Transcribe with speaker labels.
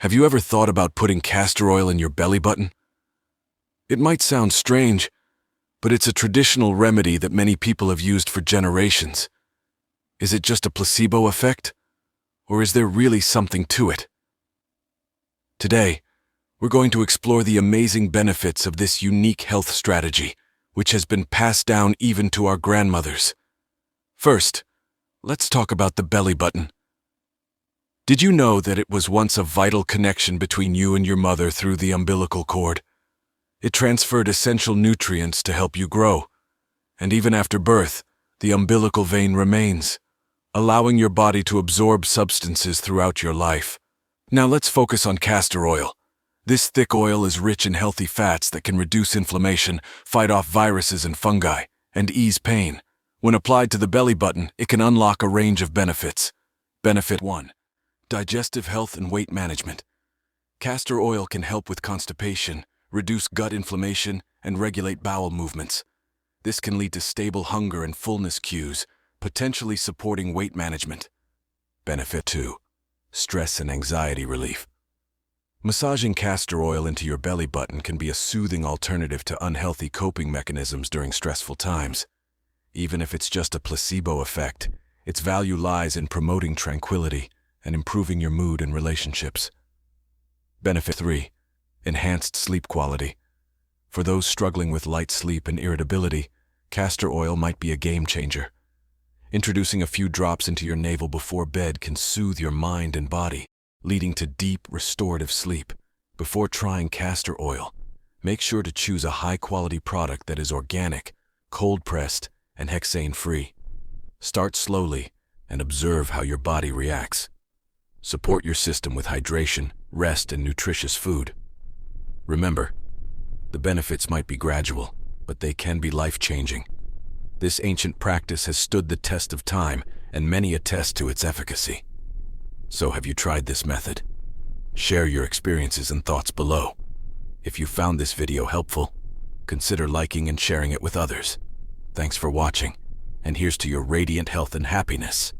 Speaker 1: Have you ever thought about putting castor oil in your belly button? It might sound strange, but it's a traditional remedy that many people have used for generations. Is it just a placebo effect? Or is there really something to it? Today, we're going to explore the amazing benefits of this unique health strategy, which has been passed down even to our grandmothers. First, let's talk about the belly button. Did you know that it was once a vital connection between you and your mother through the umbilical cord? It transferred essential nutrients to help you grow. And even after birth, the umbilical vein remains, allowing your body to absorb substances throughout your life. Now let's focus on castor oil. This thick oil is rich in healthy fats that can reduce inflammation, fight off viruses and fungi, and ease pain. When applied to the belly button, it can unlock a range of benefits. Benefit 1. Digestive health and weight management. Castor oil can help with constipation, reduce gut inflammation, and regulate bowel movements. This can lead to stable hunger and fullness cues, potentially supporting weight management. Benefit 2. Stress and anxiety relief. Massaging castor oil into your belly button can be a soothing alternative to unhealthy coping mechanisms during stressful times. Even if it's just a placebo effect, its value lies in promoting tranquility and improving your mood and relationships. Benefit 3. Enhanced sleep quality. For those struggling with light sleep and irritability, castor oil might be a game changer. Introducing a few drops into your navel before bed can soothe your mind and body, leading to deep, restorative sleep. Before trying castor oil, make sure to choose a high-quality product that is organic, cold-pressed, and hexane-free. Start slowly and observe how your body reacts. Support your system with hydration, rest, and nutritious food. Remember, the benefits might be gradual, but they can be life-changing. This ancient practice has stood the test of time, and many attest to its efficacy. So have you tried this method? Share your experiences and thoughts below. If you found this video helpful, consider liking and sharing it with others. Thanks for watching, and here's to your radiant health and happiness.